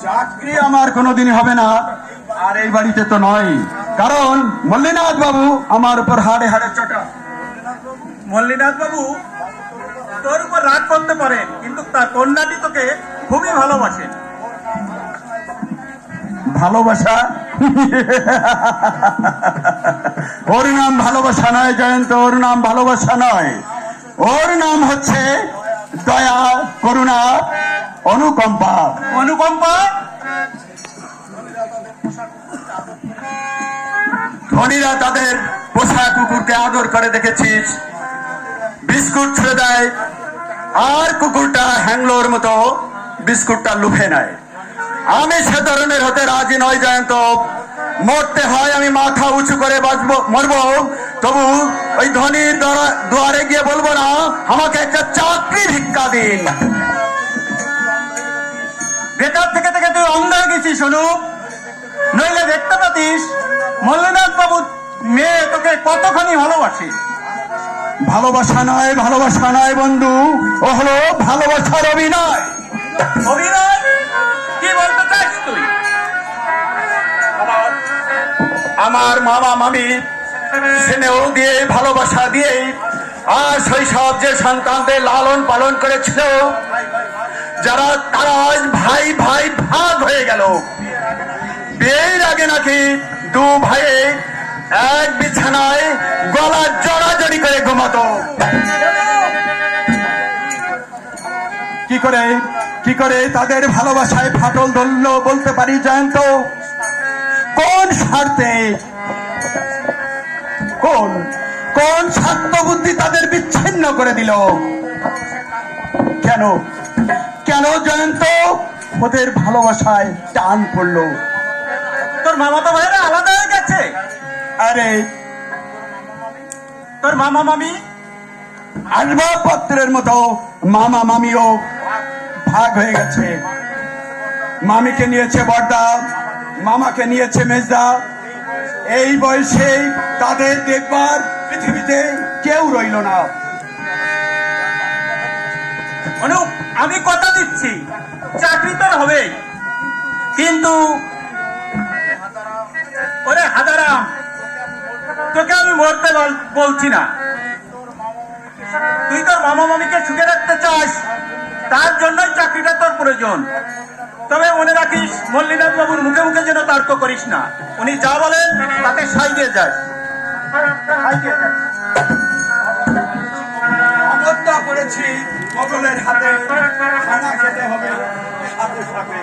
চাকরি আমার কোনোদিনই হবে না, আর এই বাড়িতে তো নয়, কারণ মল্লিনাথ বাবু আমার উপর হাড়ে হাড়ে চটা। মল্লিনাথ বাবু তোর উপর রাগ করতে পারেন, কিন্তু তার কন্যাটি তোকে খুবই ভালোবাসেন। ভালোবাসা? ওর নাম ভালোবাসা নয় জয়ন্ত, ওর নাম ভালোবাসা নয়, ওর নাম হচ্ছে দয়া, করুণা, অনুকম্পা। অনুকম্পা? ধনীরা তাদের পোষা কুকুরকে আদর করে দেখেছিস, বিস্কুট ছেড়ে দেয়, আর কুকুরটা হ্যাংলোর মতো বিস্কুটটা লুফে নেয়। আমি সে ধরনের হতে রাজি নয় জয়ন্ত। মরতে হয় আমি মাথা উঁচু করে বাঁচবো, মরবো, তবু ওই ধনীর দুয়ারে গিয়ে বলবো না আমাকে একটা চাকরি ভিক্ষা দিন। বেকার থেকে থেকে তুই অন্ধ হয়ে গেছিস শোনু, নইলে দেখতে পাতিস মল্লিনাথ বাবু মেয়ে তোকে কতখানি ভালোবাসে। ভালোবাসা নয়, ভালোবাসা নয় বন্ধু, ও হলো ভালোবাসার অভিনয়। অভিনয়? কি বলতে চাস তুই? আমার মামা মামি স্নেহ দিয়ে, ভালোবাসা দিয়ে আর শৈশব যে সন্তানদের লালন পালন করেছিল, যারা তারা আজ ভাই ভাই ভাগ হয়ে গেল। বিয়ের আগে নাকি দু ভাইয়ে এক বিছানায় গলা জড়াজড়ি করে ঘুমাতো। কি করে তাদের ভালোবাসায় ফাটল ধরলো বলতে পারি জয়ন্ত? কোন স্বার্থে, কোন স্বার্থ বুদ্ধি তাদের বিচ্ছিন্ন করে দিল? কেন কেন জয়ন্ত ওদের ভালোবাসায় টান পড়লো? তোর মামাতো ভাইরা আলাদা হয়ে গেছে? আরে তোর মামা মামি আসবাবপত্রের মতো মামা মামিও ভাগ হয়ে গেছে। মামিকে নিয়েছে বড়দা, মামাকে নিয়েছে মেজদা। এই বয়সে তাদের দেখবার পৃথিবীতে কেউ রইল না। অনুপ, আমি কথা দিচ্ছি চাকরি তোর হবে, কিন্তু ওরে হাজারাম, তোকে আমি মরতে বলছি না। তুই তোর মামা মামিকে সুখে রাখতে চাস, তার জন্যই চাকরিটা তোর প্রয়োজন। তবে মনে রাখিস মল্লিনাথ বাবুর মুখে মুখে যেন তর্ক করিস না। উনি যা বলেন তাতে সাই দিয়ে যাস। অগত্যা করেছি মোগলের হাতে, খানা খেতে হবে সাথে সাথে।